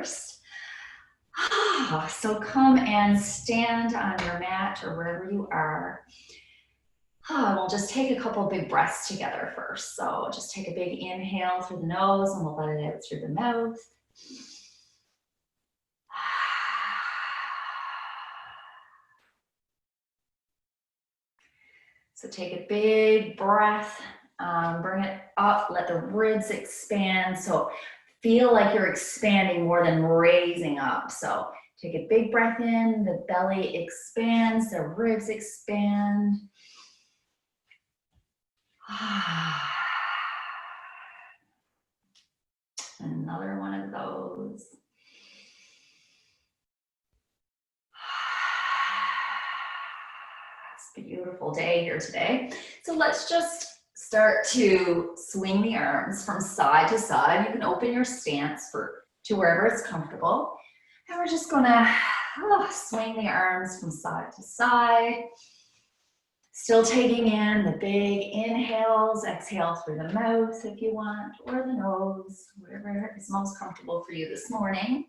first. So come and stand on your mat or wherever you are. We'll just take a couple big breaths together first. So just take a big inhale through the nose and we'll let it out through the mouth. So take a big breath, bring it up, let the ribs expand. So feel like you're expanding more than raising up. So take a big breath in, the belly expands, the ribs expand. Another one of those. It's a beautiful day here today. So let's just start to swing the arms from side to side. You can open your stance to wherever it's comfortable. And we're just gonna swing the arms from side to side. Still taking in the big inhales, exhale through the mouth if you want, or the nose, whatever is most comfortable for you this morning.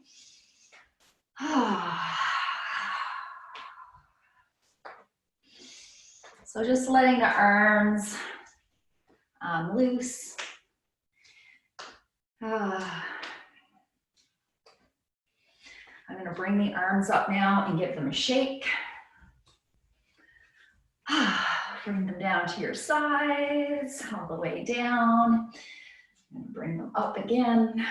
So just letting the arms loose. I'm going to bring the arms up now and give them a shake. Bring them down to your sides, all the way down, and bring them up again.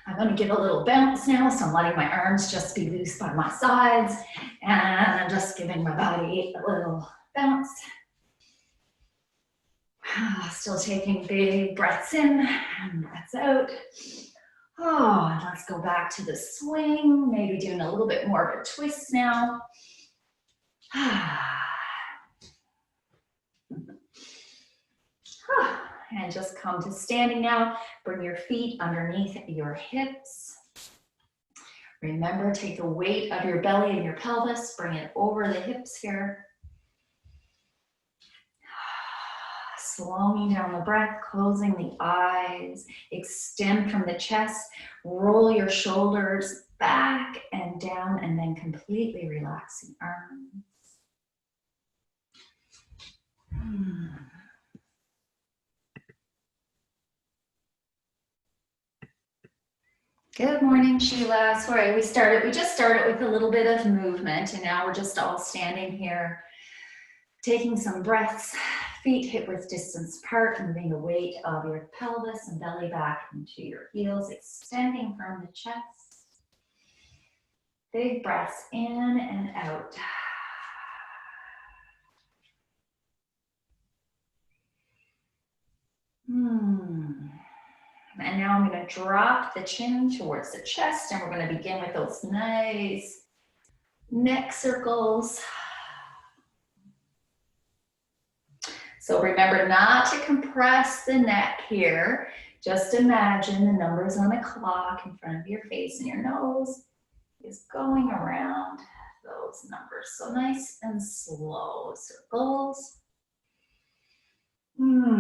I'm going to give a little bounce now, so I'm letting my arms just be loose by my sides, and I'm just giving my body a little bounce. Still taking big breaths in and breaths out. And let's go back to the swing, maybe doing a little bit more of a twist now. And just come to standing now. Bring your feet underneath your hips. Remember, take the weight of your belly and your pelvis, bring it over the hips here. Slowing down the breath, closing the eyes, extend from the chest, roll your shoulders back and down, and then completely relax the arms. Good morning, Sheila. Sorry, we just started with a little bit of movement, and now we're just all standing here, taking some breaths, feet hip-width distance apart, moving the weight of your pelvis and belly back into your heels, extending from the chest. Big breaths in and out. And now I'm going to drop the chin towards the chest, and we're going to begin with those nice neck circles. So remember not to compress the neck here. Just imagine the numbers on the clock in front of your face, and your nose is going around those numbers. So nice and slow circles.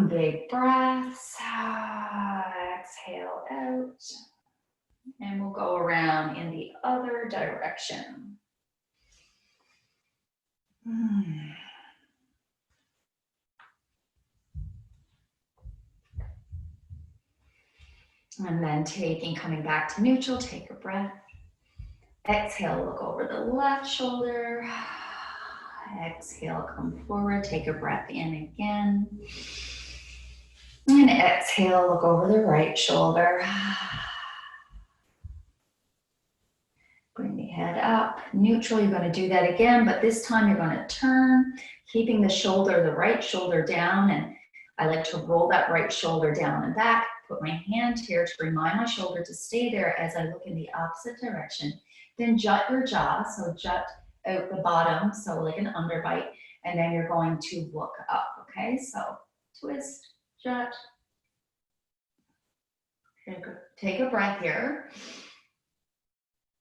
Big breaths. Exhale out. And we'll go around in the other direction. And then coming back to neutral, take a breath. Exhale, look over the left shoulder. Exhale, come forward, take a breath in again. And exhale, look over the right shoulder. Bring the head up, neutral, you're going to do that again, but this time you're going to turn, keeping the right shoulder down, and I like to roll that right shoulder down and back, put my hand here to remind my shoulder to stay there as I look in the opposite direction. Then jut your jaw, so jut out the bottom, so like an underbite, and then you're going to look up, okay? So twist, jut. Take a breath here.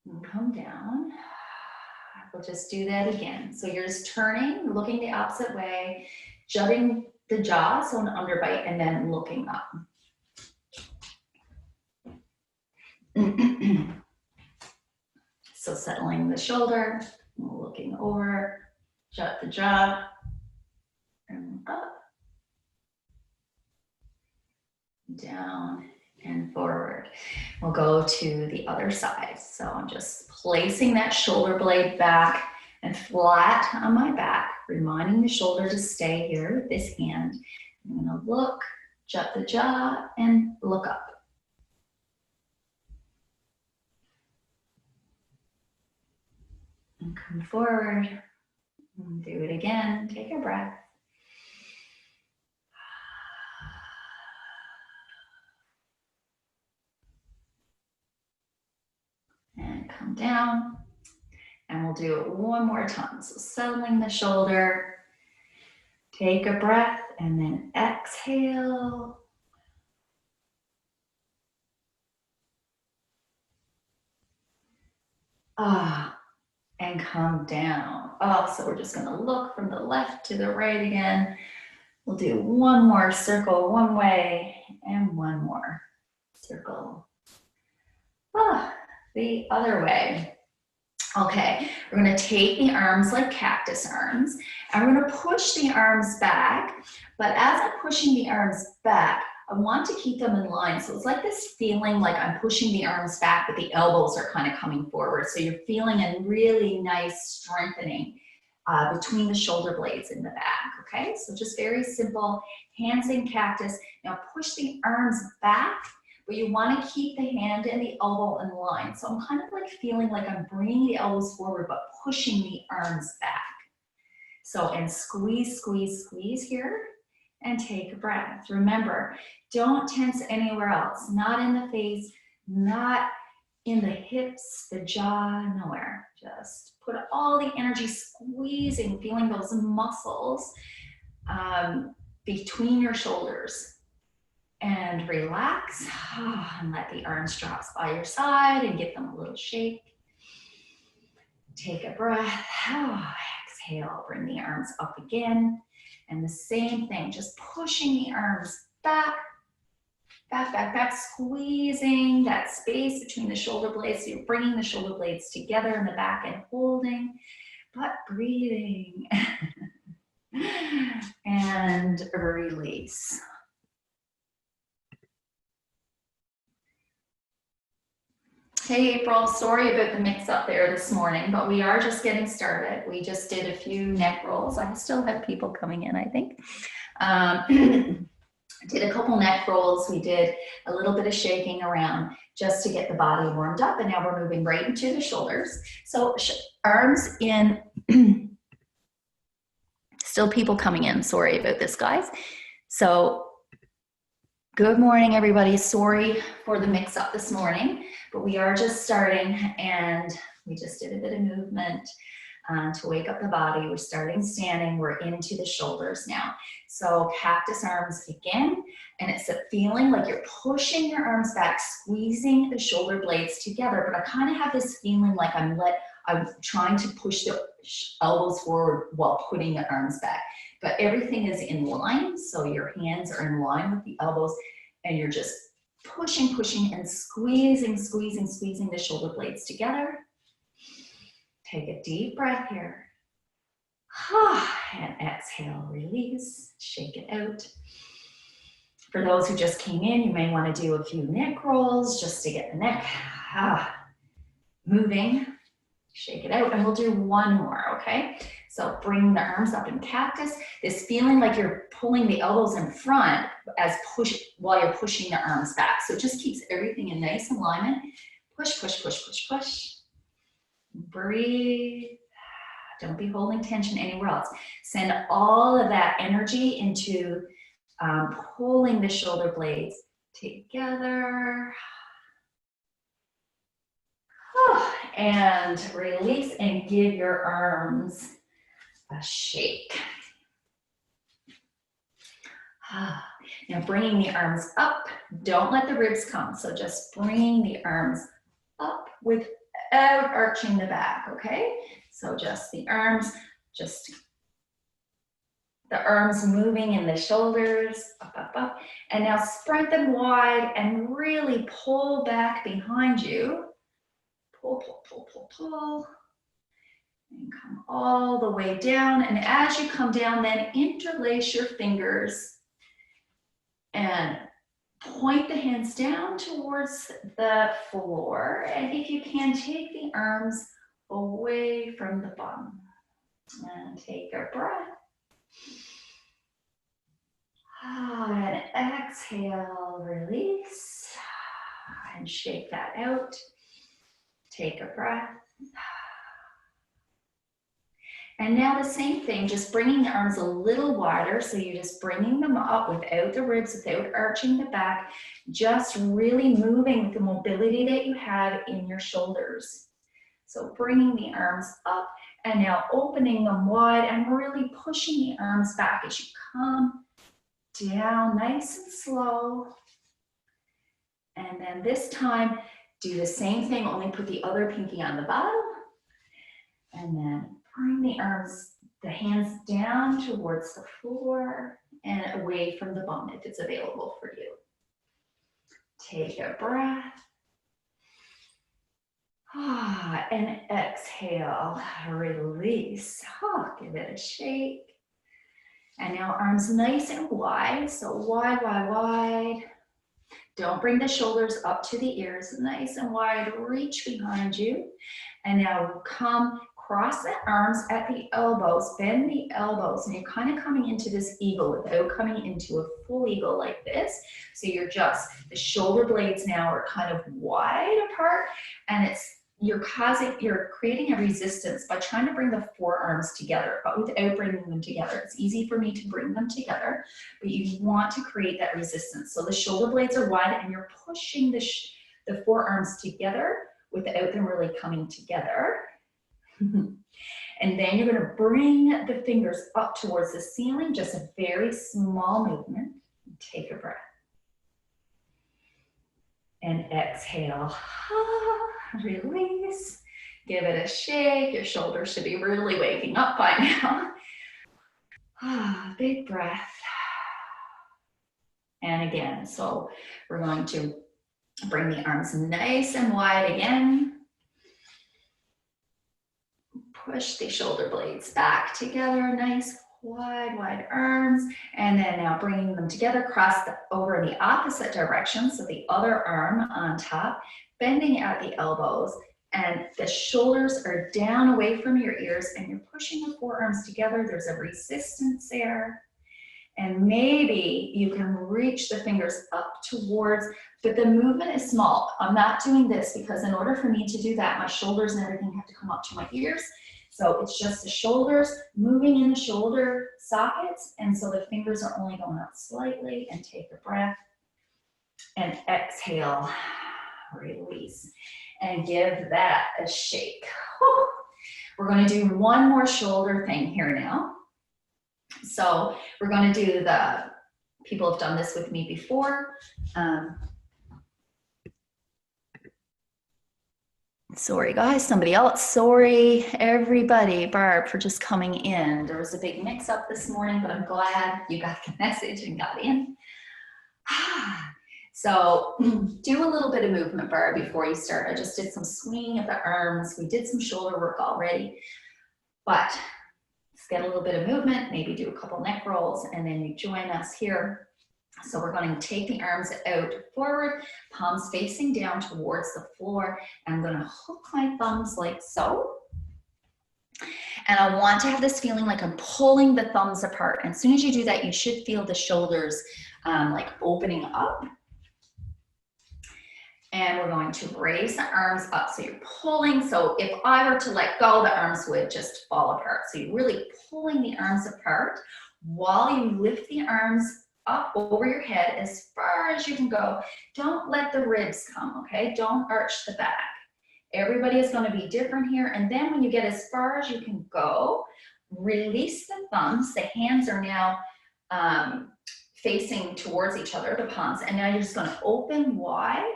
And come down. We'll just do that again. So you're just turning, looking the opposite way, jutting the jaw, so an underbite, and then looking up. So settling the shoulder, looking over, jut the jaw, and up, down, and forward. We'll go to the other side. So I'm just placing that shoulder blade back and flat on my back, reminding the shoulder to stay here with this hand. I'm gonna look, jut the jaw, and look up. And come forward, and do it again, take a breath. And come down, and we'll do it one more time. So settling the shoulder, take a breath, and then exhale. And come down. So we're just gonna look from the left to the right again. We'll do one more circle one way and one more circle the other way. Okay, we're gonna take the arms like cactus arms, and we're gonna push the arms back, but as I'm pushing the arms back, I want to keep them in line. So it's like this feeling like I'm pushing the arms back, but the elbows are kind of coming forward. So you're feeling a really nice strengthening between the shoulder blades in the back, okay? So just very simple, hands in cactus. Now push the arms back, but you want to keep the hand and the elbow in line. So I'm kind of like feeling like I'm bringing the elbows forward, but pushing the arms back. So, and squeeze, squeeze, squeeze here, and take a breath. Remember, don't tense anywhere else, not in the face, not in the hips, the jaw, nowhere. Just put all the energy squeezing, feeling those muscles between your shoulders. And relax, and let the arms drop by your side and give them a little shake. Take a breath, exhale, bring the arms up again. And the same thing, just pushing the arms back, back, back, back, squeezing that space between the shoulder blades. So you're bringing the shoulder blades together in the back and holding, but breathing. And release. Hey April, sorry about the mix up there this morning, but we are just getting started. We just did a few neck rolls. I still have people coming in, I think. Did a couple neck rolls. We did a little bit of shaking around just to get the body warmed up, and now we're moving right into the shoulders. So arms in, still people coming in. Sorry about this, guys. So good morning, everybody. Sorry for the mix up this morning, but we are just starting, and we just did a bit of movement to wake up the body. We're starting standing. We're into the shoulders now. So cactus arms again, and it's a feeling like you're pushing your arms back, squeezing the shoulder blades together, but I kind of have this feeling like I'm trying to push the elbows forward while putting the arms back. But everything is in line, so your hands are in line with the elbows, and you're just pushing, pushing, and squeezing, squeezing, squeezing the shoulder blades together. Take a deep breath here. And exhale, release, shake it out. For those who just came in, you may want to do a few neck rolls just to get the neck moving. Shake it out, and we'll do one more, okay? So bring the arms up in cactus. This feeling like you're pulling the elbows in front while you're pushing the arms back. So it just keeps everything in nice alignment. Push, push, push, push, push. Breathe. Don't be holding tension anywhere else. Send all of that energy into pulling the shoulder blades together. And release, and give your arms a shake. Now bringing the arms up, don't let the ribs come. So just bringing the arms up without arching the back, okay? So just the arms, just The arms moving in the shoulders, up, up, up. And now spread them wide and really pull back behind you. Pull, pull, pull, pull, pull. And come all the way down. And as you come down, then interlace your fingers and point the hands down towards the floor. And if you can, take the arms away from the bum. And take a breath. And exhale, release. And shake that out. Take a breath. And now the same thing, just bringing the arms a little wider. So you're just bringing them up without the ribs, without arching the back, just really moving with the mobility that you have in your shoulders. So bringing the arms up and now opening them wide and really pushing the arms back as you come down nice and slow. And then this time, do the same thing, only put the other pinky on the bottom. And then bring the arms, the hands down towards the floor and away from the bum if it's available for you. Take a breath. And exhale, release. Give it a shake. And now arms nice and wide. So wide, wide, wide. Don't bring the shoulders up to the ears. Nice and wide. Reach behind you. And now come cross the arms at the elbows. Bend the elbows. And you're kind of coming into this eagle without coming into a full eagle like this. So you're just, the shoulder blades now are kind of wide apart. And you're creating a resistance by trying to bring the forearms together, but without bringing them together. It's easy for me to bring them together, but you want to create that resistance. So the shoulder blades are wide and you're pushing the forearms together without them really coming together. And then you're going to bring the fingers up towards the ceiling, just a very small movement. Take a breath. And exhale. Release. Give it a shake. Your shoulders should be really waking up by now. Big breath. And again, so we're going to bring the arms nice and wide again. Push the shoulder blades back together, nice wide arms. And then now bringing them together, cross over in the opposite direction. So the other arm on top, bending at the elbows, and the shoulders are down away from your ears, and you're pushing the forearms together. There's a resistance there. And maybe you can reach the fingers up towards, but the movement is small. I'm not doing this because in order for me to do that, my shoulders and everything have to come up to my ears. So it's just the shoulders moving in the shoulder sockets. And so the fingers are only going out slightly. And take a breath and exhale, release, and give that a shake. Whew. We're going to do one more shoulder thing here now. So we're going to do people have done this with me before. Sorry guys, somebody else. Sorry everybody, Barb, for just coming in. There was a big mix up this morning, but I'm glad you got the message and got in. So do a little bit of movement, Barb, before you start. I just did some swinging of the arms. We did some shoulder work already, but let's get a little bit of movement, maybe do a couple neck rolls, and then you join us here. So we're going to take the arms out forward, palms facing down towards the floor. And I'm going to hook my thumbs like so. And I want to have this feeling like I'm pulling the thumbs apart. And as soon as you do that, you should feel the shoulders like opening up. And we're going to raise the arms up. So you're pulling. So if I were to let go, the arms would just fall apart. So you're really pulling the arms apart while you lift the arms up over your head as far as you can go. Don't let the ribs come, okay? Don't arch the back. Everybody is going to be different here. And then when you get as far as you can go, release the thumbs. The hands are now facing towards each other, the palms. And now you're just going to open wide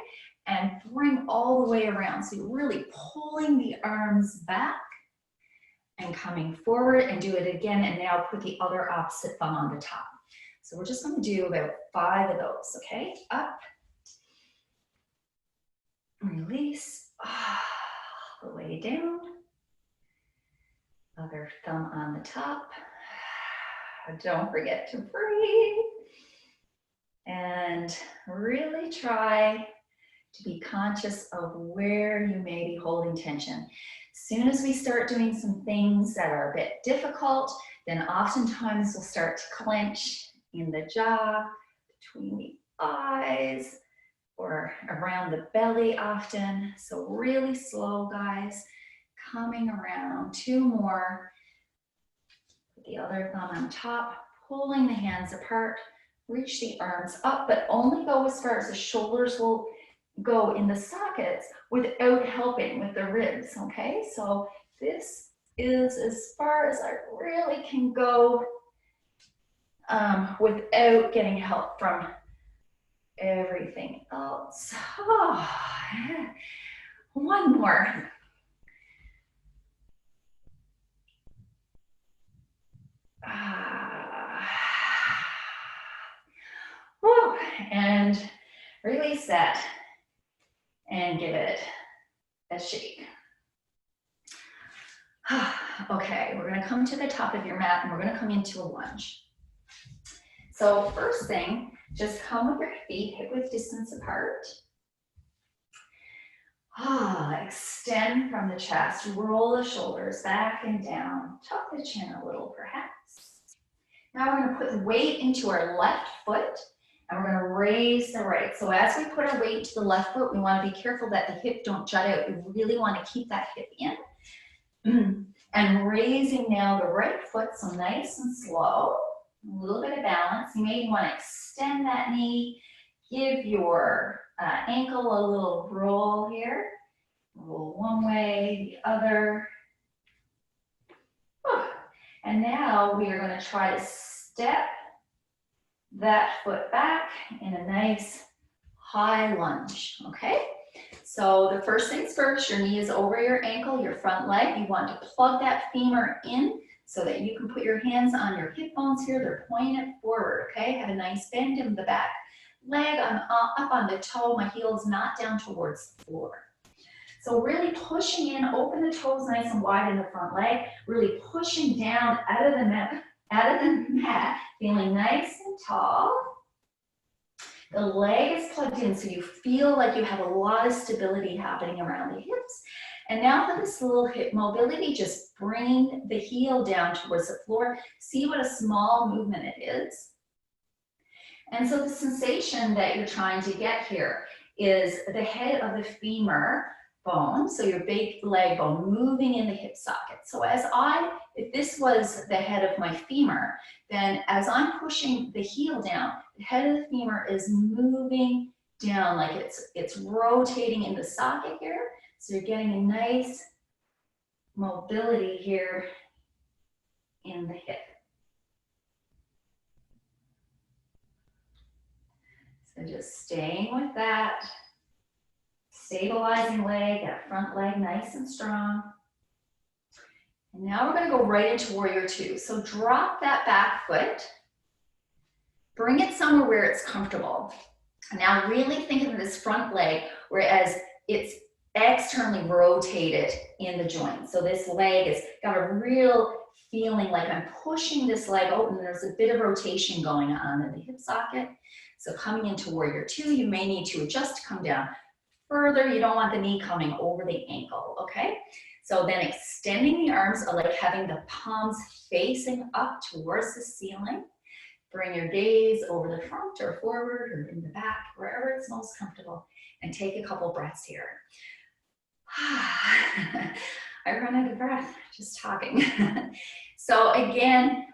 and bring all the way around. So you're really pulling the arms back and coming forward, and do it again. And now put the other opposite thumb on the top. So we're just going to do about 5 of those, okay? Up, release, all the way down. Other thumb on the top. Don't forget to breathe. And really try to be conscious of where you may be holding tension. As soon as we start doing some things that are a bit difficult, then oftentimes we'll start to clench in the jaw, between the eyes, or around the belly often. So really slow, guys. Coming around. 2 more. Put the other thumb on top, pulling the hands apart. Reach the arms up, but only go as far as the shoulders will go in the sockets without helping with the ribs, okay? So this is as far as I really can go without getting help from everything else. Oh, one more. Woo, and release that and give it a shake. Okay, we're going to come to the top of your mat and we're going to come into a lunge. So first thing, just come with your feet hip width distance apart. Extend from the chest, roll the shoulders back and down, tuck the chin a little perhaps. Now we're going to put the weight into our left foot and we're going to raise the right. So as we put our weight to the left foot, we want to be careful that the hip don't jut out. You really want to keep that hip in. And raising now the right foot, so nice and slow. A little bit of balance. You may want to extend that knee. Give your ankle a little roll here. Roll one way, the other. And now we are going to try to step that foot back in a nice high lunge, okay? So the first things first, your knee is over your ankle, your front leg. You want to plug that femur in so that you can put your hands on your hip bones here. They're pointed forward, okay? Have a nice bend in the back leg. I'm up on the toe. My heel is not down towards the floor. So really pushing in, open the toes nice and wide in the front leg, really pushing down out of the mat, feeling nice and tall. The leg is plugged in so you feel like you have a lot of stability happening around the hips. And now for this little hip mobility, just bring the heel down towards the floor. See what a small movement it is. And so the sensation that you're trying to get here is the head of the femur bone, so your big leg bone moving in the hip socket. So if this was the head of my femur, then as I'm pushing the heel down, the head of the femur is moving down like it's rotating in the socket here. So you're getting a nice mobility here in the hip. So just staying with that. Stabilizing leg, that front leg nice and strong. And now we're going to go right into warrior two. So drop that back foot. Bring it somewhere where it's comfortable. Now really think of this front leg whereas it's externally rotated in the joint. So this leg has got a real feeling like I'm pushing this leg out and there's a bit of rotation going on in the hip socket. So coming into warrior two, you may need to adjust to come down further. You don't want the knee coming over the ankle, okay? So then extending the arms are like having the palms facing up towards the ceiling. Bring your gaze over the front or forward or in the back, wherever it's most comfortable, and take a couple breaths here. I run out of breath just talking. So again,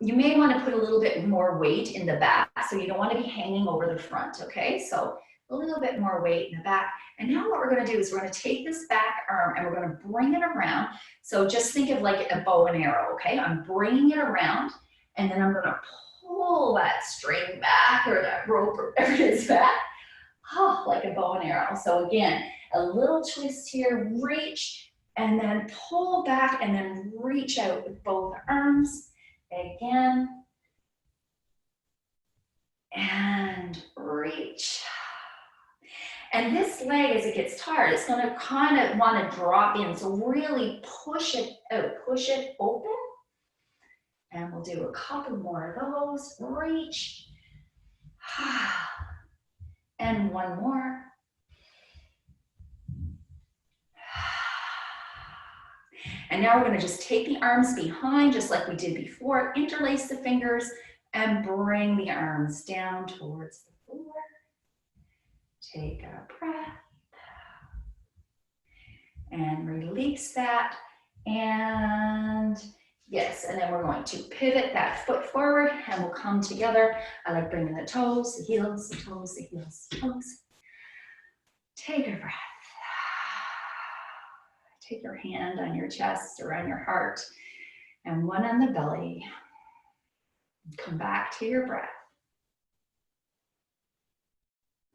you may want to put a little bit more weight in the back, so you don't want to be hanging over the front, okay? So a little bit more weight in the back. And now what we're going to do is we're going to take this back arm and we're going to bring it around. So just think of like a bow and arrow, okay? I'm bringing it around and then I'm going to pull that string back or that rope or whatever it is back, like a bow and arrow. So again, a little twist here, reach, And then pull back and then reach out with both arms. Again. And reach. And this leg, as it gets tired, it's going to kind of want to drop in. So really push it out, push it open. And we'll do a couple more of those. Reach. And one more. And now we're going to just take the arms behind, just like we did before. Interlace the fingers and bring the arms down towards the floor. Take a breath. And release that. And yes, and then we're going to pivot that foot forward and we'll come together. I like bringing the toes, the heels, the toes, the heels, the toes. Take a breath. Take your hand on your chest or on your heart and one on the belly. Come back to your breath.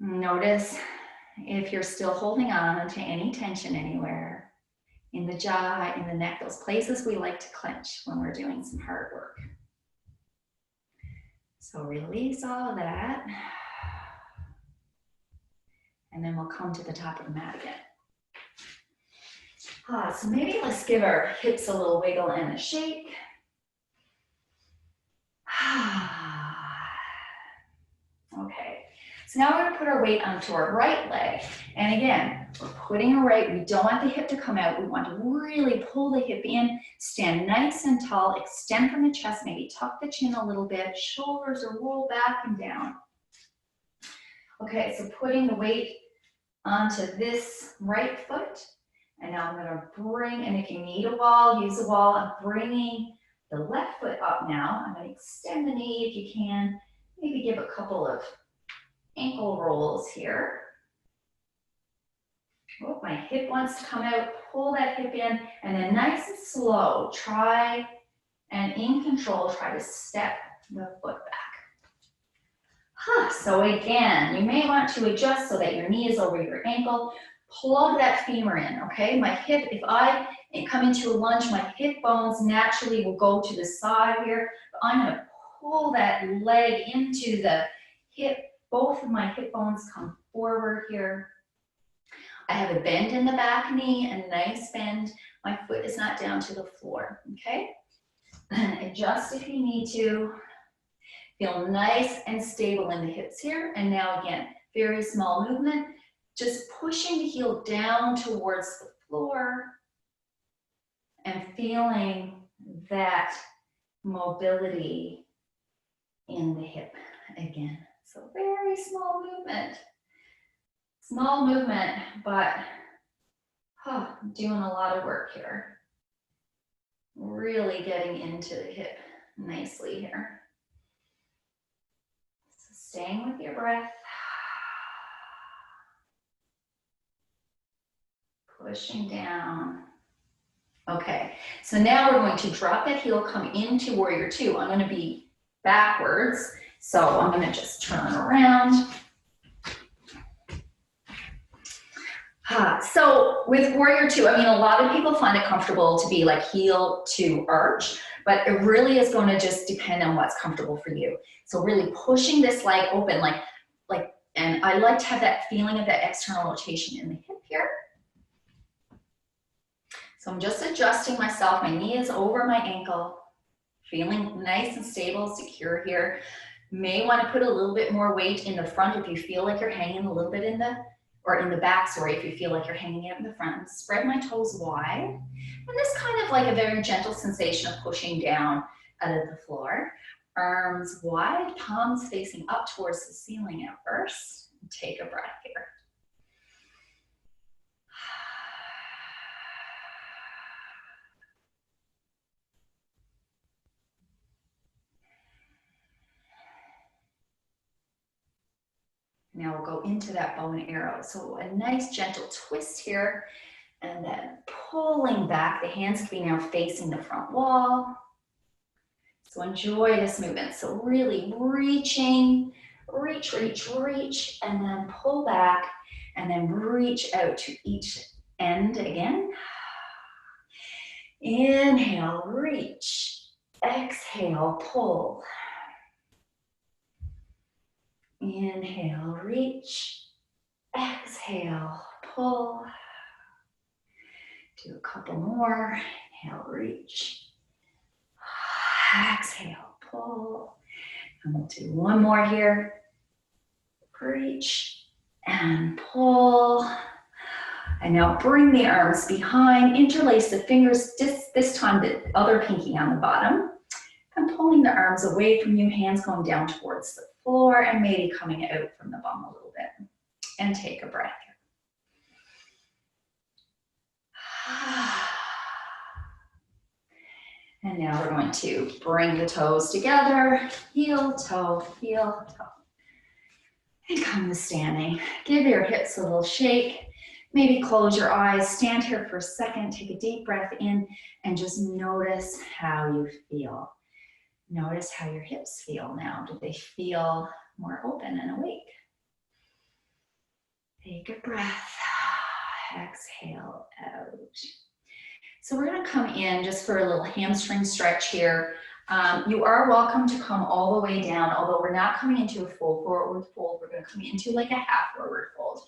Notice if you're still holding on to any tension anywhere in the jaw, in the neck, those places we like to clench when we're doing some hard work. So release all of that. And then we'll come to the top of the mat again. So maybe let's give our hips a little wiggle and a shake. Okay, so now we're going to put our weight onto our right leg. And again, we're putting it right. We don't want the hip to come out. We want to really pull the hip in, stand nice and tall, extend from the chest, maybe tuck the chin a little bit, shoulders are roll back and down. Okay, so putting the weight onto this right foot. And now I'm going to bring, and if you need a wall, use a wall. I'm bringing the left foot up now. I'm going to extend the knee if you can. Maybe give a couple of ankle rolls here. Oh, my hip wants to come out. Pull that hip in. And then nice and slow, try and in control, try to step the foot back. So again, you may want to adjust so that your knee is over your ankle. Plug that femur in, okay? My hip, if I come into a lunge, my hip bones naturally will go to the side here. But I'm going to pull that leg into the hip. Both of my hip bones come forward here. I have a bend in the back knee, a nice bend. My foot is not down to the floor, okay? Adjust if you need to. Feel nice and stable in the hips here. And now again, very small movement. Just pushing the heel down towards the floor and feeling that mobility in the hip again. So very small movement. Small movement, but doing a lot of work here. Really getting into the hip nicely here. So staying with your breath. Pushing down. Okay, so now we're going to drop that heel, come into warrior two. I'm going to be backwards, so I'm going to just turn around. So with warrior two, I mean, a lot of people find it comfortable to be like heel to arch, but it really is going to just depend on what's comfortable for you. So really pushing this leg open, and I like to have that feeling of that external rotation in the hip here. So I'm just adjusting myself. My knee is over my ankle, feeling nice and stable, secure here. May want to put a little bit more weight in the front if you feel like you're hanging a little bit in the back, sorry, if you feel like you're hanging out in the front. Spread my toes wide. And this kind of like a very gentle sensation of pushing down out of the floor. Arms wide, palms facing up towards the ceiling at first. Take a breath here. Now we'll go into that bow and arrow. So a nice gentle twist here, and then pulling back. The hands can be now facing the front wall. So enjoy this movement. So really reaching, reach, and then pull back, and then reach out to each end again. Inhale, reach. Exhale, pull. Inhale, reach. Exhale, pull. Do a couple more. Inhale, reach. Exhale, pull. And we'll do one more here. Reach and pull. And now bring the arms behind, interlace the fingers, this time the other pinky on the bottom. And pulling the arms away from you, hands going down towards the floor and maybe coming out from the bum a little bit. And take a breath. And now we're going to bring the toes together, heel, toe, and come to standing. Give your hips a little shake. Maybe close your eyes, stand here for a second, take a deep breath in, and just notice how you feel. Notice how your hips feel now. Do they feel more open and awake? Take a breath. Exhale out. So we're going to come in just for a little hamstring stretch here. You are welcome to come all the way down, although we're not coming into a full forward fold. We're going to come into like a half forward fold.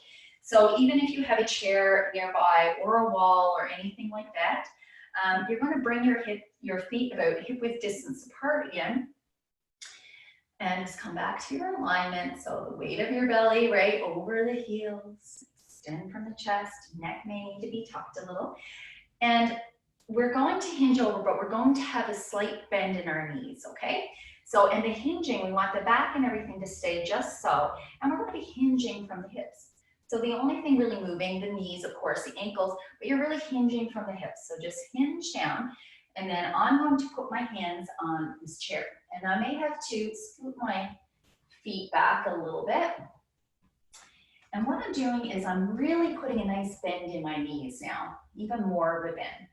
So even if you have a chair nearby or a wall or anything like that, you're going to bring your feet about hip width distance apart again. And just come back to your alignment. So the weight of your belly right over the heels. Extend from the chest. Neck may need to be tucked a little. And we're going to hinge over, but we're going to have a slight bend in our knees, okay? So in the hinging, we want the back and everything to stay just so. And we're going to be hinging from the hips. So the only thing really moving, the knees, of course, the ankles, but you're really hinging from the hips. So just hinge down. And then I'm going to put my hands on this chair. And I may have to scoot my feet back a little bit. And what I'm doing is I'm really putting a nice bend in my knees now, even more of a bend.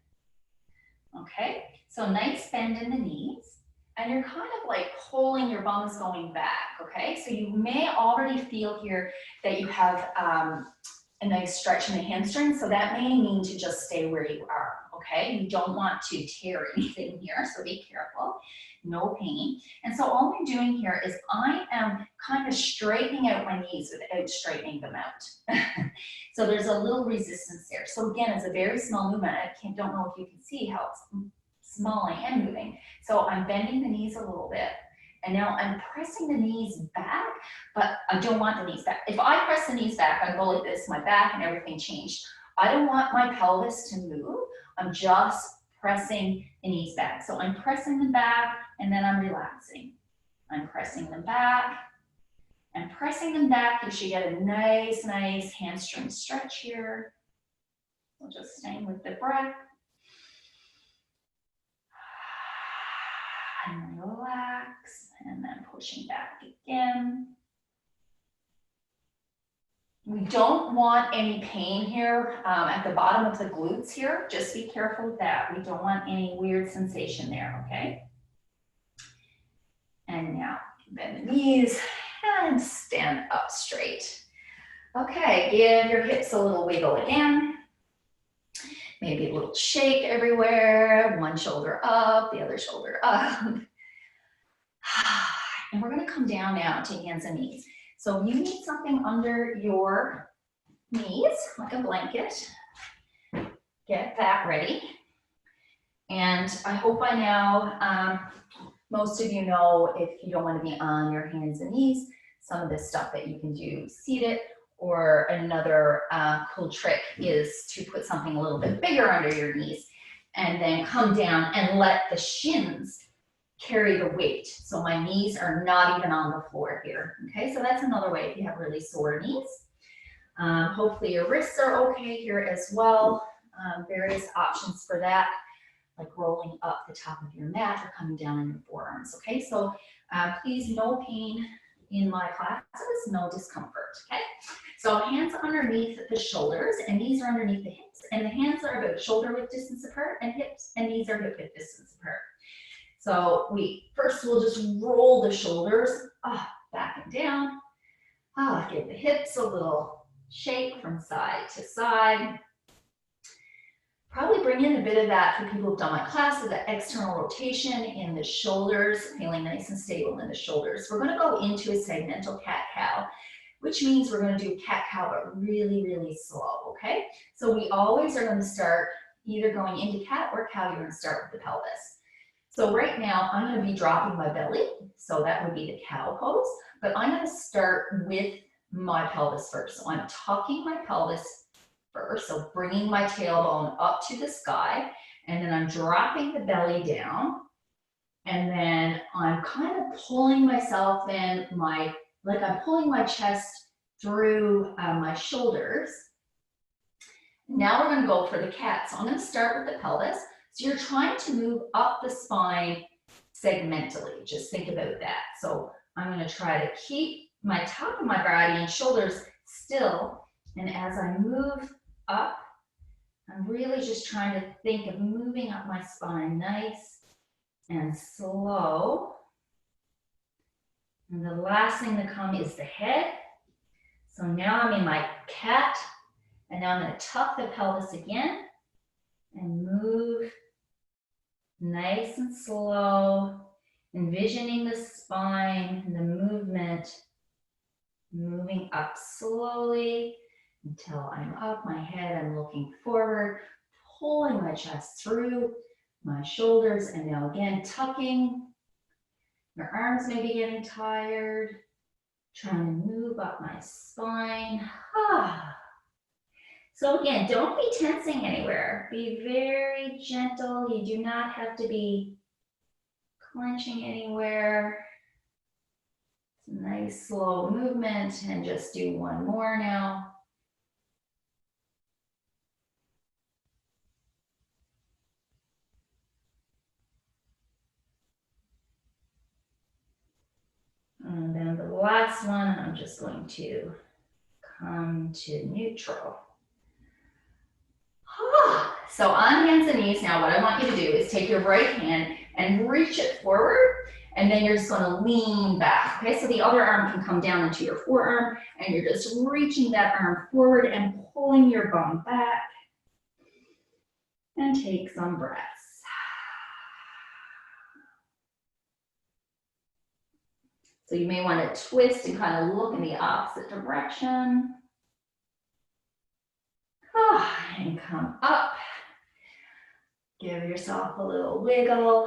Okay, so nice bend in the knees. And you're kind of like pulling your bums going back, okay? So you may already feel here that you have a nice stretch in the hamstring, so that may mean to just stay where you are, okay? You don't want to tear anything here, so be careful. No pain. And so all I'm doing here is I am kind of straightening out my knees without straightening them out. So there's a little resistance there. So again, it's a very small movement. I don't know if you can see how it's small I am moving. So I'm bending the knees a little bit. And now I'm pressing the knees back, but I don't want the knees back. If I press the knees back, I go like this, my back and everything changed. I don't want my pelvis to move. I'm just pressing the knees back. So I'm pressing them back and then I'm relaxing. I'm pressing them back and pressing them back. You should get a nice hamstring stretch here. So just staying with the breath. And then relax, and then pushing back again. We don't want any pain here at the bottom of the glutes here. Just be careful with that. We don't want any weird sensation there, okay? And now bend the knees and stand up straight. Okay, give your hips a little wiggle again. Maybe a little shake everywhere. One shoulder up, the other shoulder up. And we're going to come down now to hands and knees. So you need something under your knees, like a blanket. Get that ready. And I hope by now, most of you know if you don't want to be on your hands and knees, some of this stuff that you can do seated, or another cool trick is to put something a little bit bigger under your knees and then come down and let the shins carry the weight. So my knees are not even on the floor here. Okay, so that's another way if you have really sore knees. Hopefully your wrists are okay here as well. Various options for that, like rolling up the top of your mat or coming down on your forearms. Okay, so please, no pain in my classes, no discomfort. Okay, so hands underneath the shoulders and knees are underneath the hips, and the hands are about shoulder width distance apart, and hips and knees are hip width distance apart. So we'll just roll the shoulders back and down. Give the hips a little shake from side to side. Probably bring in a bit of that for people who've done my classes, the external rotation in the shoulders, feeling nice and stable in the shoulders. We're gonna go into a segmental cat-cow, which means we're gonna do cat-cow, but really, really slow, okay? So we always are gonna start either going into cat or cow, you're gonna start with the pelvis. So right now, I'm gonna be dropping my belly, so that would be the cow pose, but I'm gonna start with my pelvis first. So I'm tucking my pelvis first, so bringing my tailbone up to the sky, and then I'm dropping the belly down, and then I'm kind of pulling myself in, like I'm pulling my chest through my shoulders. Now we're gonna go for the cat. So I'm gonna start with the pelvis. So you're trying to move up the spine segmentally, just think about that. So I'm gonna try to keep my top of my body and shoulders still, and as I move up, I'm really just trying to think of moving up my spine nice and slow. And the last thing to come is the head. So now I'm in my cat, and now I'm going to tuck the pelvis again and move nice and slow, envisioning the spine and the movement, moving up slowly until I'm up, my head, I'm looking forward, pulling my chest through my shoulders, and now again, tucking. Your arms may be getting tired, trying to move up my spine. So again, don't be tensing anywhere. Be very gentle. You do not have to be clenching anywhere. It's a nice slow movement, and just do one more now. And then the last one, I'm just going to come to neutral. So on hands and knees now, what I want you to do is take your right hand and reach it forward, and then you're just going to lean back, okay? So the other arm can come down into your forearm, and you're just reaching that arm forward and pulling your bum back. And take some breaths. So you may want to twist and kind of look in the opposite direction. And come up. Give yourself a little wiggle.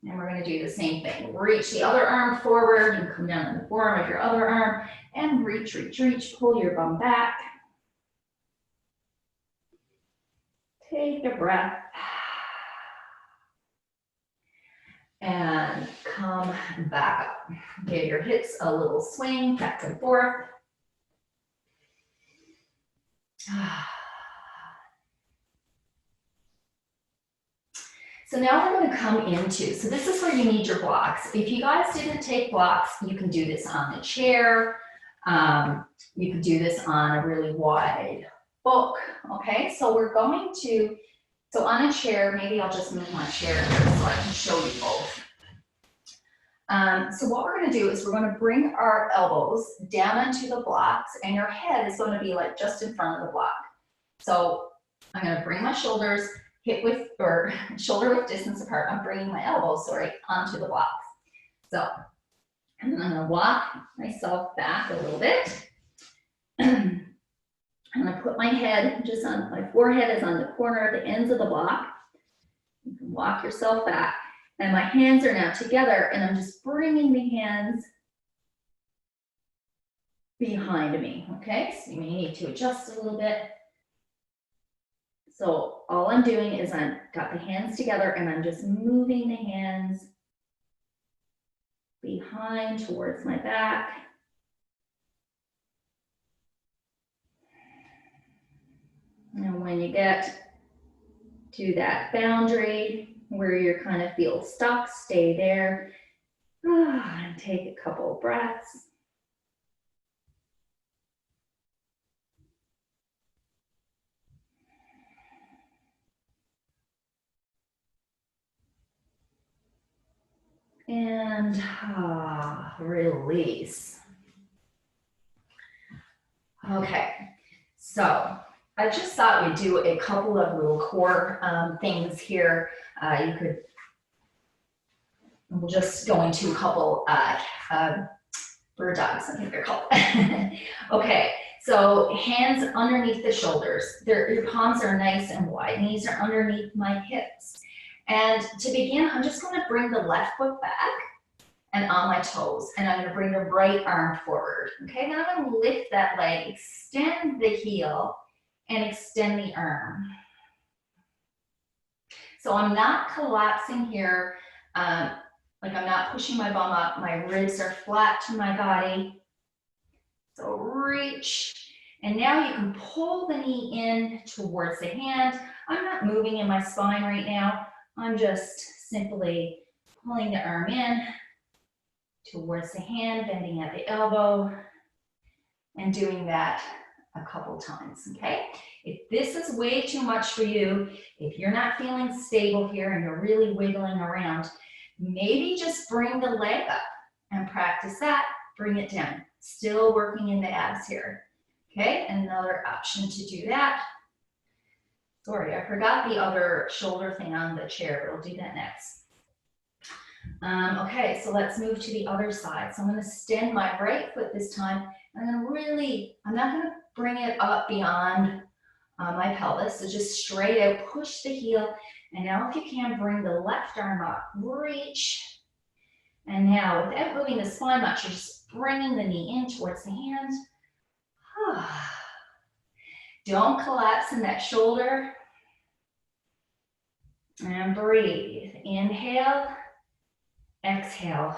And we're going to do the same thing. Reach the other arm forward and come down on the forearm of your other arm. And reach, reach, reach. Pull your bum back. Take a breath. And come back up. Give your hips a little swing back and forth. So now we're going to come into, so this is where you need your blocks. If you guys didn't take blocks, you can do this on the chair. You can do this on a really wide book, okay? So we're going to, so on a chair, maybe I'll just move my chair here so I can show you both. So what we're going to do is we're going to bring our elbows down into the blocks, and your head is going to be like just in front of the block. So I'm going to bring my shoulders hip width or shoulder width distance apart. I'm bringing my elbows, sorry, onto the blocks. So and then I'm going to walk myself back a little bit. I'm going to put my head just on, my forehead is on the corner of the ends of the block. You can walk yourself back. And my hands are now together, and I'm just bringing the hands behind me, okay? So you may need to adjust a little bit. So all I'm doing is I've got the hands together, and I'm just moving the hands behind towards my back. And when you get to that boundary where you kind of feel stuck, stay there. And take a couple of breaths. And release. Okay, so I just thought we'd do a couple of little core things here. You could, we'll just go into a couple bird dogs, I think they're called. Okay, so hands underneath the shoulders. Your palms are nice and wide. Knees are underneath my hips. And to begin, I'm just going to bring the left foot back and on my toes. And I'm going to bring the right arm forward. Okay, then I'm going to lift that leg, extend the heel, and extend the arm. So I'm not collapsing here. Like I'm not pushing my bum up. My ribs are flat to my body. So reach. And now you can pull the knee in towards the hand. I'm not moving in my spine right now. I'm just simply pulling the arm in towards the hand, bending at the elbow, and doing that a couple times, okay? If this is way too much for you, if you're not feeling stable here and you're really wiggling around, maybe just bring the leg up and practice that, bring it down. Still working in the abs here, okay? Another option to do that. Sorry, I forgot the other shoulder thing on the chair, but I'll do that next. Okay, so let's move to the other side. So I'm gonna extend my right foot this time. I'm gonna really, I'm not gonna bring it up beyond my pelvis, so just straight out, push the heel. And now if you can, bring the left arm up, reach. And now without moving the spine much, you're just bringing the knee in towards the hand. Don't collapse in that shoulder. And breathe. Inhale, exhale.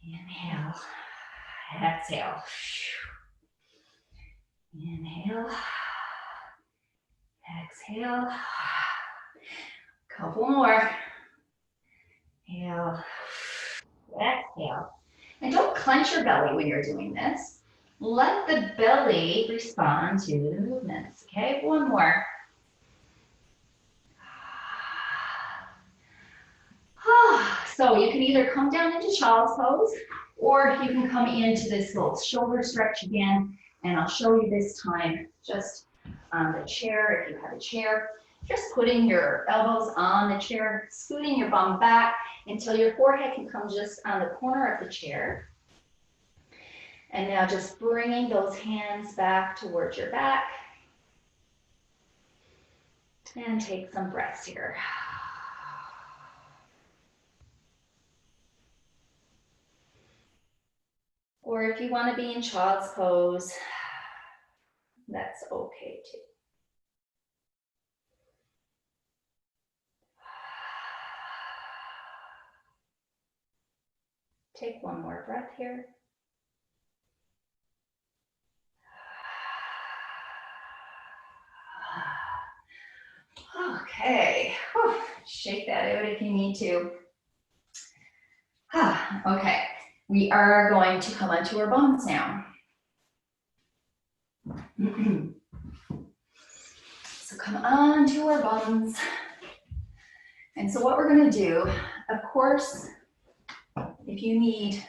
Inhale, exhale. Inhale, exhale. Couple more. Inhale, exhale. And don't clench your belly when you're doing this. Let the belly respond to the movements, okay? One more. So you can either come down into child's pose, or you can come into this little shoulder stretch again, and I'll show you this time just on the chair, if you have a chair. Just putting your elbows on the chair, scooting your bum back until your forehead can come just on the corner of the chair. And now just bringing those hands back towards your back. And take some breaths here. Or if you want to be in child's pose, that's okay too. Take one more breath here. Okay, shake that out if you need to. Okay, we are going to come onto our bones now. So come on to our bums. And so what we're going to do, of course, if you need,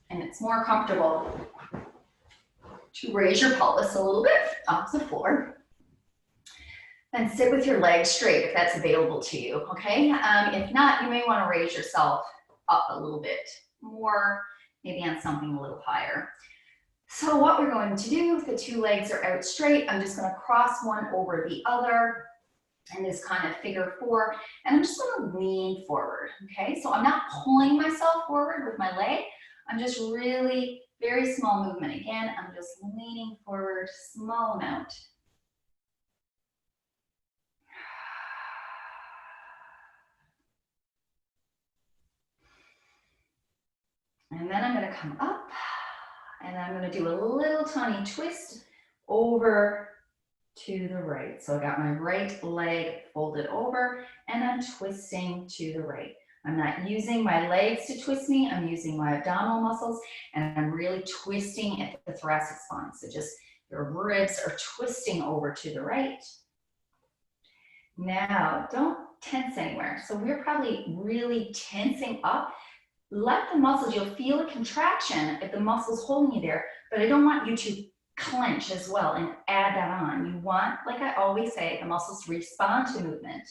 and it's more comfortable, to raise your pelvis a little bit off the floor and sit with your legs straight if that's available to you, okay? If not, you may want to raise yourself up a little bit more, maybe on something a little higher. So what we're going to do, if the two legs are out straight, I'm just going to cross one over the other in this kind of figure four, and I'm just going to lean forward, okay? So I'm not pulling myself forward with my leg. I'm just really, very small movement. Again, I'm just leaning forward, small amount. And then I'm going to come up, and I'm going to do a little tiny twist over to the right. So I got my right leg folded over, and I'm twisting to the right. I'm not using my legs to twist me. I'm using my abdominal muscles, and I'm really twisting at the thoracic spine. So just your ribs are twisting over to the right. Now, don't tense anywhere. So we're probably really tensing up. Let the muscles, you'll feel a contraction if the muscle's holding you there, but I don't want you to clench as well and add that on. You want, like I always say, the muscles to respond to movement.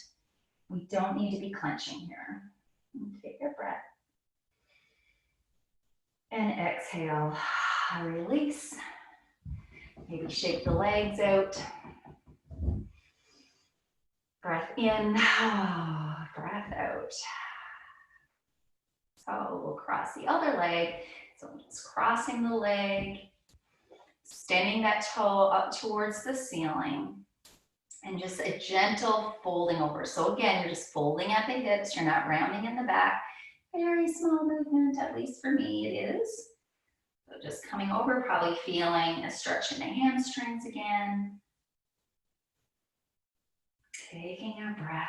We don't need to be clenching here. Take a breath. And exhale, release. Maybe shake the legs out. Breath in, breath out. So we'll cross the other leg. So just crossing the leg, extending that toe up towards the ceiling, and just a gentle folding over. So again, you're just folding at the hips. You're not rounding in the back. Very small movement, at least for me it is. So just coming over, probably feeling a stretch in the hamstrings again. Taking a breath.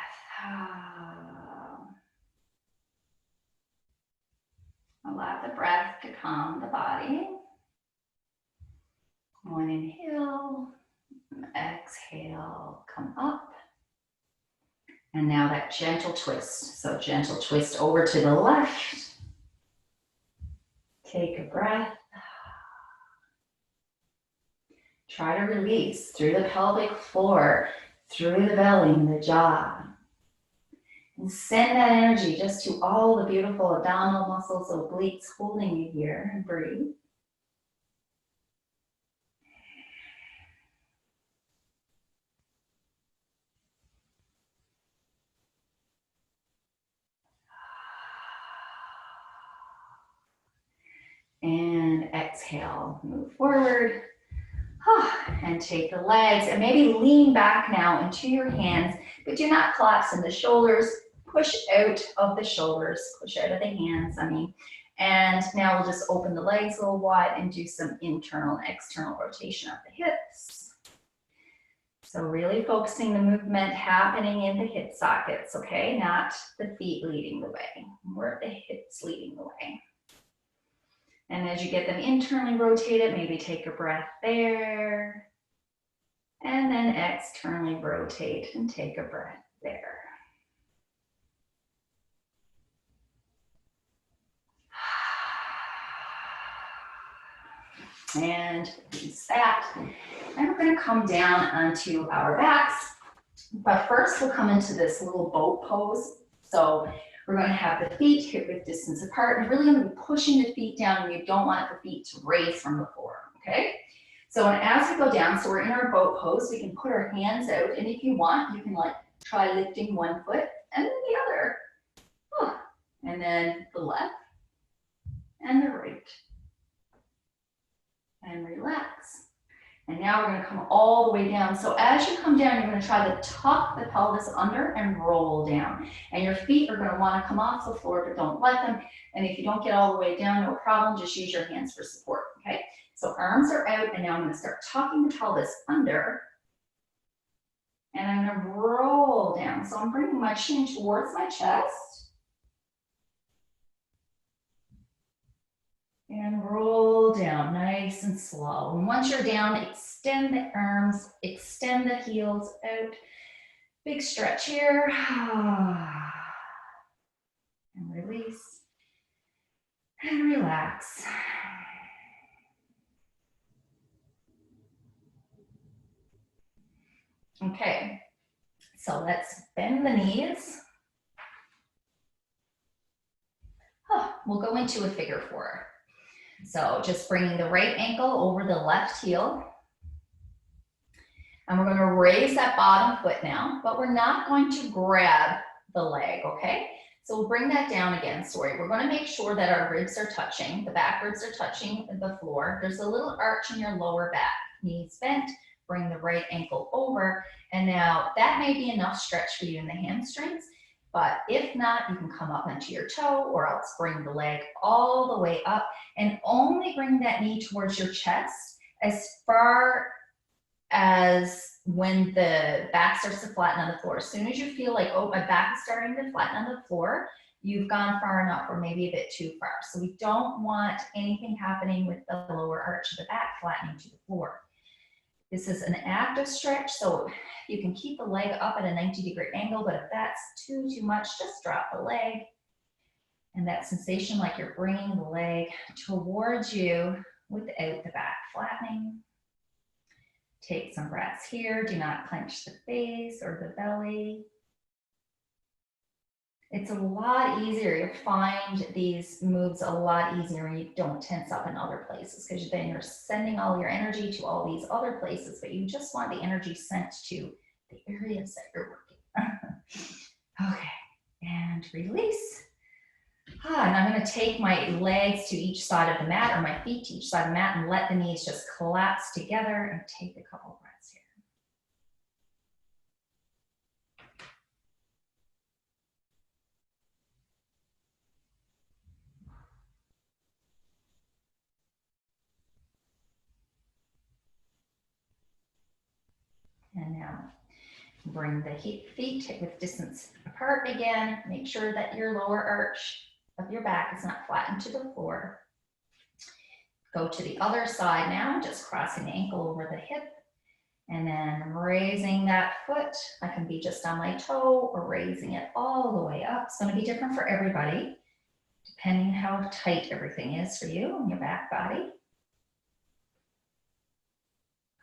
Allow the breath to calm the body. One inhale, exhale, come up. And now that gentle twist. So gentle twist over to the left. Take a breath. Try to release through the pelvic floor, through the belly and the jaw. And send that energy just to all the beautiful abdominal muscles, obliques holding you here, and breathe. And exhale, move forward. And take the legs and maybe lean back now into your hands, but do not collapse in the shoulders. Push out of the shoulders, push out of the hands, And now we'll just open the legs a little wide and do some internal and external rotation of the hips. So really focusing the movement happening in the hip sockets, okay? Not the feet leading the way, more the hips leading the way. And as you get them internally rotated, maybe take a breath there. And then externally rotate and take a breath there. And release that. And we're going to come down onto our backs. But first we'll come into this little boat pose. So we're going to have the feet hip width distance apart, and really going to be pushing the feet down, and you don't want the feet to raise from the floor, okay? So as we go down, so we're in our boat pose, we can put our hands out, and if you want, you can like try lifting one foot and then the other. And then the left and the right. And relax. And now we're going to come all the way down. So as you come down, you're going to try to tuck the pelvis under and roll down. And your feet are going to want to come off the floor, but don't let them. And if you don't get all the way down, no problem. Just use your hands for support, okay? So arms are out, and now I'm going to start tucking the pelvis under. And I'm going to roll down. So I'm bringing my chin towards my chest. And roll down nice and slow. And once you're down, extend the arms, extend the heels out. Big stretch here. And release. And relax. Okay, so let's bend the knees. We'll go into a figure four. So just bringing the right ankle over the left heel. And we're going to raise that bottom foot now, but we're not going to grab the leg, okay? So we'll bring that down again. Sorry, we're going to make sure that our ribs are touching, the back ribs are touching the floor. There's a little arch in your lower back. Knees bent, bring the right ankle over. And now that may be enough stretch for you in the hamstrings. But if not, you can come up onto your toe, or else bring the leg all the way up and only bring that knee towards your chest as far as when the back starts to flatten on the floor. As soon as you feel like, oh, my back is starting to flatten on the floor, you've gone far enough or maybe a bit too far. So we don't want anything happening with the lower arch of the back flattening to the floor. This is an active stretch, so you can keep the leg up at a 90-degree angle, but if that's too much, just drop the leg. And that sensation like you're bringing the leg towards you without the back flattening. Take some breaths here. Do not clench the face or the belly. It's a lot easier. You'll find these moves a lot easier when you don't tense up in other places, because then you're sending all your energy to all these other places, but you just want the energy sent to the areas that you're working. Okay, and release. And I'm going to take my legs to each side of the mat, or my feet to each side of the mat, and let the knees just collapse together, and take a couple breaths here. And now bring the feet with distance apart again. Make sure that your lower arch of your back is not flattened to the floor. Go to the other side now, just crossing the ankle over the hip, and then raising that foot. I can be just on my toe or raising it all the way up. It's going to be different for everybody, depending on how tight everything is for you and your back body.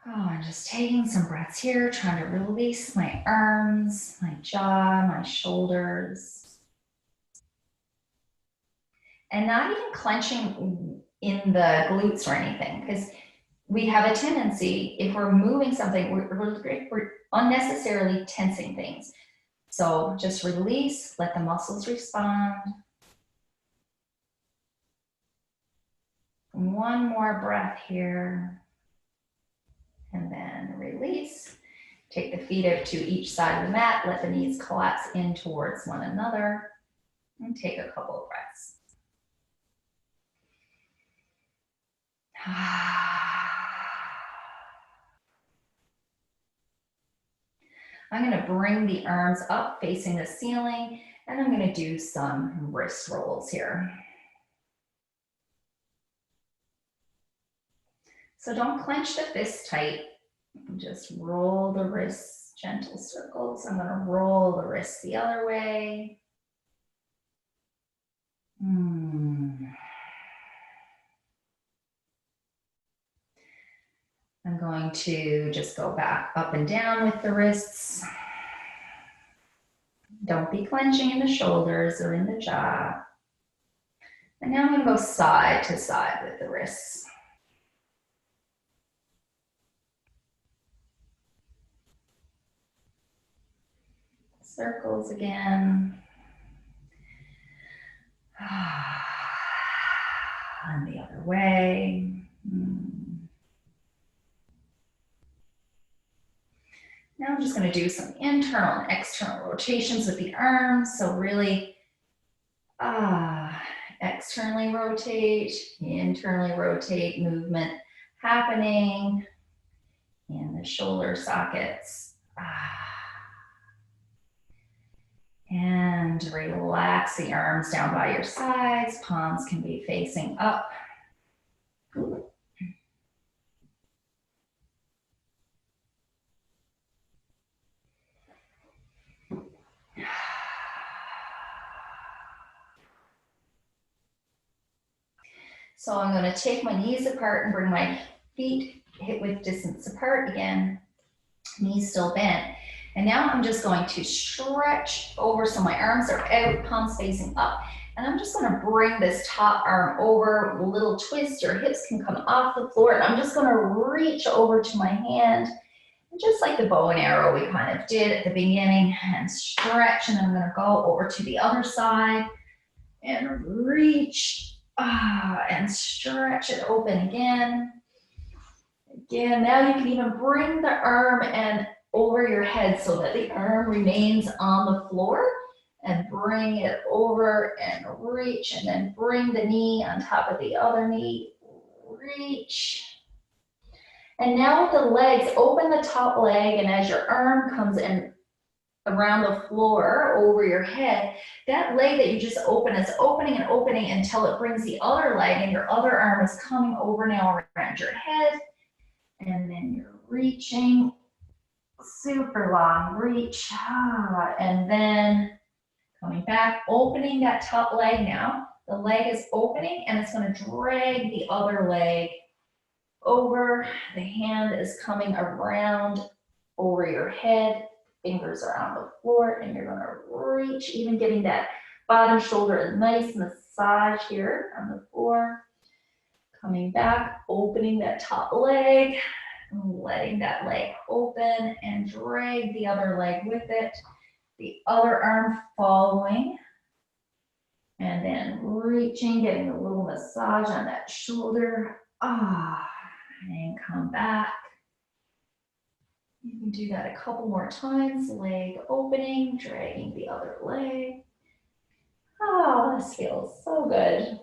I'm just taking some breaths here, trying to release my arms, my jaw, my shoulders. And not even clenching in the glutes or anything, because we have a tendency, if we're moving something, we're unnecessarily tensing things. So just release, let the muscles respond. One more breath here. And then release. Take the feet up to each side of the mat. Let the knees collapse in towards one another. And take a couple of breaths. I'm going to bring the arms up facing the ceiling, and I'm going to do some wrist rolls here. So don't clench the fist tight. Just roll the wrists, gentle circles. I'm going to roll the wrists the other way. I'm going to just go back up and down with the wrists. Don't be clenching in the shoulders or in the jaw. And now I'm going to go side to side with the wrists. Circles again. And the other way. Now I'm just going to do some internal and external rotations with the arms. So really externally rotate, internally rotate, movement happening in the shoulder sockets. And relax the arms down by your sides. Palms can be facing up. So I'm going to take my knees apart and bring my feet hip width distance apart again. Knees still bent. And now I'm just going to stretch over so my arms are out, palms facing up. And I'm just going to bring this top arm over, a little twist. Your hips can come off the floor. And I'm just going to reach over to my hand. And just like the bow and arrow we kind of did at the beginning, and stretch. And I'm going to go over to the other side and reach. And stretch it open again. Again, now you can even bring the arm and over your head so that the arm remains on the floor, and bring it over and reach, and then bring the knee on top of the other knee, reach. And now with the legs, open the top leg, and as your arm comes in around the floor over your head, that leg that you just open is opening and opening until it brings the other leg, and your other arm is coming over now around your head. And then you're reaching, super long reach, and then coming back, opening that top leg now. The leg is opening, and it's going to drag the other leg over. The hand is coming around over your head. Fingers are on the floor, and you're going to reach, even getting that bottom shoulder a nice massage here on the floor. Coming back, opening that top leg, letting that leg open and drag the other leg with it. The other arm following. And then reaching, getting a little massage on that shoulder. And come back. You can do that a couple more times. Leg opening, dragging the other leg. Oh, this feels so good.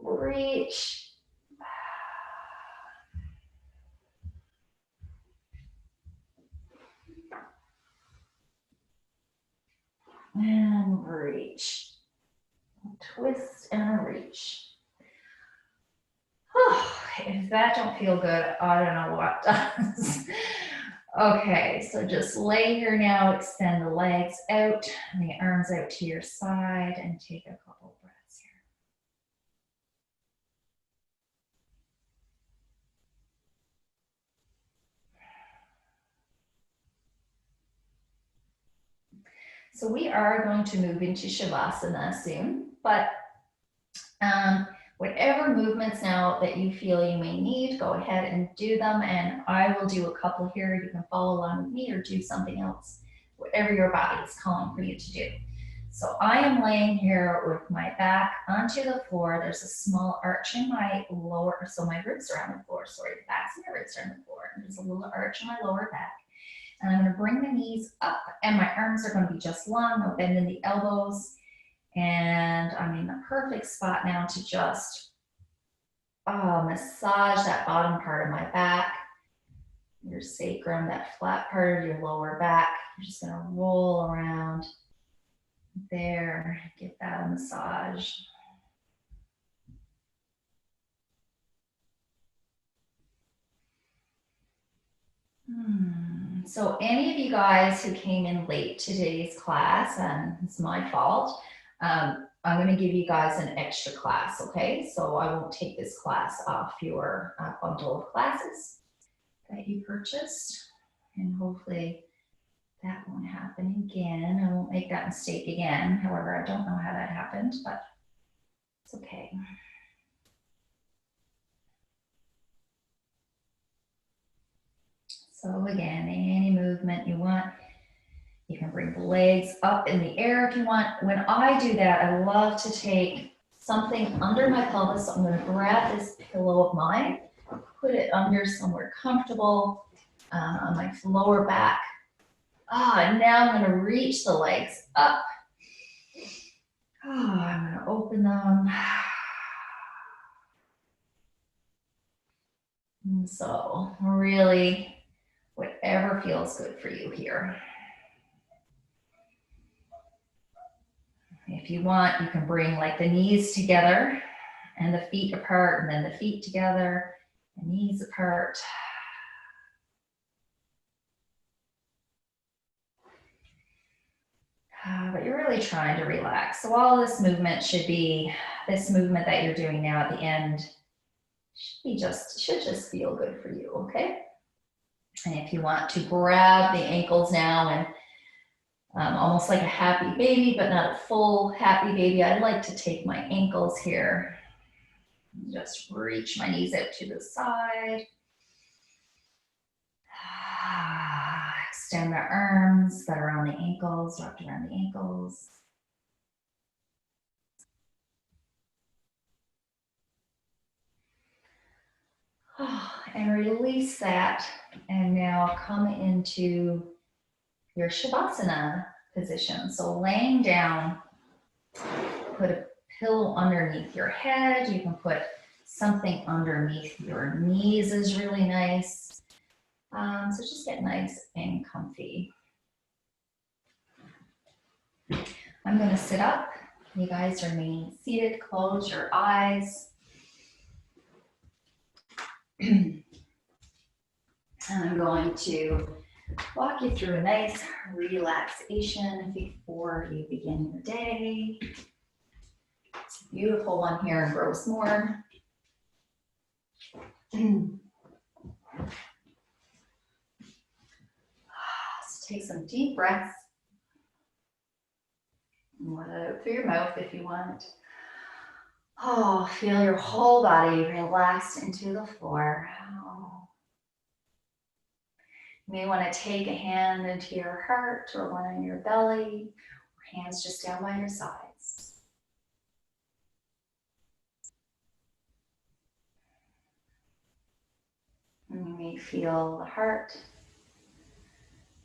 Reach. And reach. Twist and reach. If that don't feel good, I don't know what does. Okay, so just lay here now, extend the legs out and the arms out to your side and take a couple breaths here. So we are going to move into Shavasana soon, but whatever movements now that you feel you may need, go ahead and do them. And I will do a couple here. You can follow along with me or do something else, whatever your body is calling for you to do. So I am laying here with my back onto the floor. There's a small arch in my lower, so my ribs are on the floor. Sorry, the backs and my ribs are on the floor. And there's a little arch in my lower back. And I'm going to bring the knees up and my arms are going to be just long. I'll bend in the elbows. And I'm in the perfect spot now to just massage that bottom part of my back, your sacrum, that flat part of your lower back. You're just going to roll around there, give that a massage. So any of you guys who came in late to today's class, and it's my fault, I'm going to give you guys an extra class, okay? So I won't take this class off your bundle of classes that you purchased. And hopefully that won't happen again. I won't make that mistake again. However, I don't know how that happened, but it's okay. So again, any movement you want. You can bring the legs up in the air if you want. When I do that, I love to take something under my pelvis. So I'm going to grab this pillow of mine, put it under somewhere comfortable on my lower back. And now I'm going to reach the legs up. I'm going to open them. And so really, whatever feels good for you here. If you want, you can bring like the knees together and the feet apart, and then the feet together, the knees apart. But you're really trying to relax. So all this movement should be, this movement that you're doing now at the end should just feel good for you, okay? And if you want to grab the ankles now and almost like a happy baby, but not a full happy baby, I like to take my ankles here, just reach my knees out to the side. Extend the arms that are on the ankles, wrapped around the ankles. And release that. And now come into your Shavasana position. So laying down, put a pillow underneath your head. You can put something underneath your knees is really nice. So just get nice and comfy. I'm going to sit up. You guys remain seated. Close your eyes. And I'm going to walk you through a nice relaxation before you begin your day. It's a beautiful one here in Grossmore. So take some deep breaths. Let it out through your mouth if you want. Oh, feel your whole body relaxed into the floor. Oh. You may want to take a hand into your heart or one on your belly, or hands just down by your sides. And you may feel the heart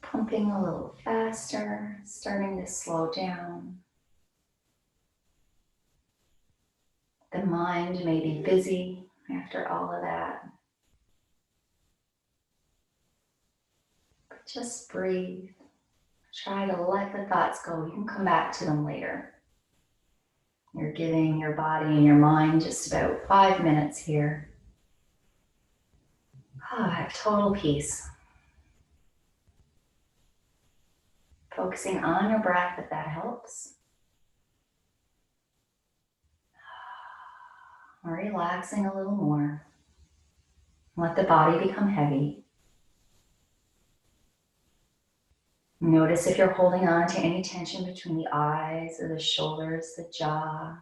pumping a little faster, starting to slow down. The mind may be busy after all of that. But just breathe. Try to let the thoughts go. You can come back to them later. You're giving your body and your mind just about 5 minutes here. I have total peace. Focusing on your breath if that helps. Relaxing a little more. Let the body become heavy. Notice if you're holding on to any tension between the eyes or the shoulders, the jaw,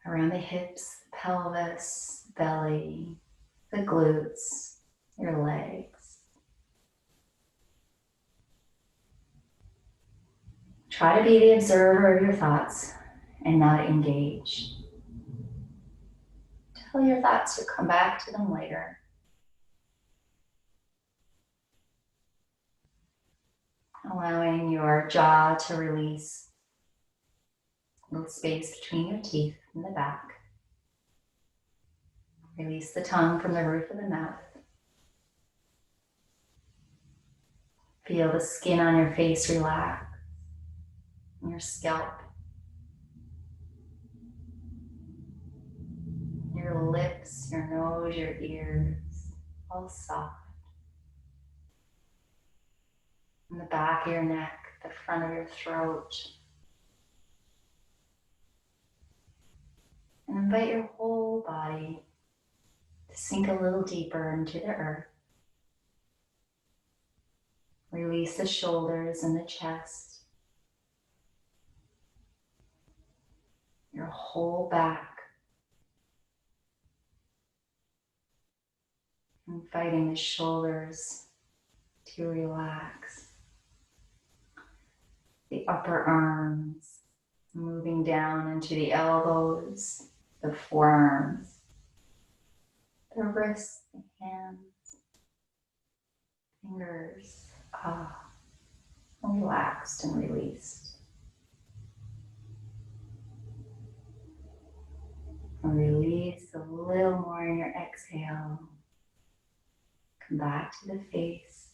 around the hips, the pelvis, belly, the glutes, your legs. Try to be the observer of your thoughts and not engage. Tell your thoughts to come back to them later. Allowing your jaw to release, a little space between your teeth in the back. Release the tongue from the roof of the mouth. Feel the skin on your face relax, your scalp, your lips, your nose, your ears, all soft. In the back of your neck, the front of your throat. And invite your whole body to sink a little deeper into the earth. Release the shoulders and the chest. Your whole back. Inviting the shoulders to relax. The upper arms moving down into the elbows, the forearms, the wrists, the hands, fingers. Relaxed and released. And release a little more in your exhale. Come back to the face.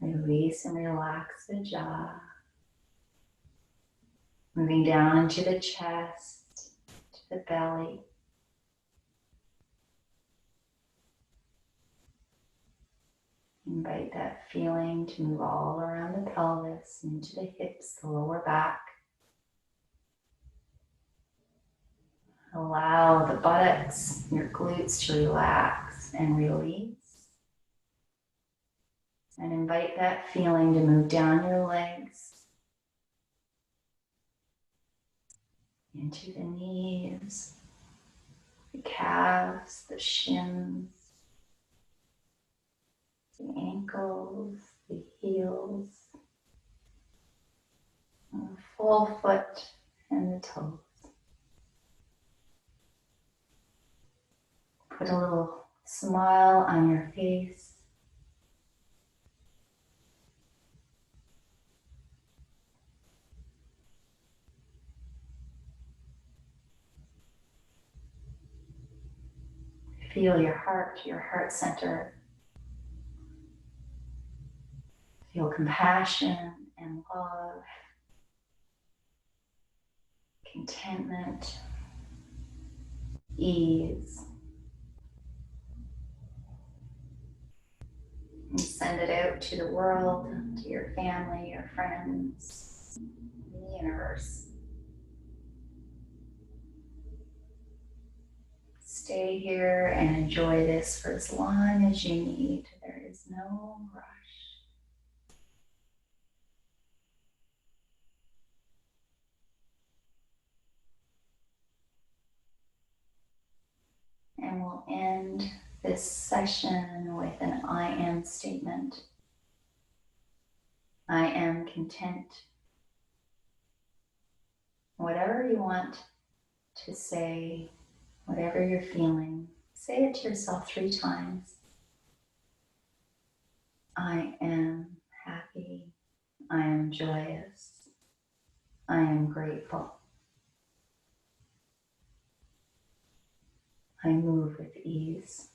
Release and relax the jaw. Moving down into the chest, to the belly. Invite that feeling to move all around the pelvis, into the hips, the lower back. Allow the buttocks, your glutes to relax and release. And invite that feeling to move down your legs, into the knees, the calves, the shins, the ankles, the heels, and the full foot and the toes. Put a little smile on your face. Feel your heart center. Feel compassion and love, contentment, ease. And send it out to the world, to your family, your friends, the universe. stay here and enjoy this for as long as you need. There is no rush. And we'll end this session with an I am statement. I am content. Whatever you want to say, whatever you're feeling, say it to yourself 3 times. I am happy. I am joyous. I am grateful. I move with ease.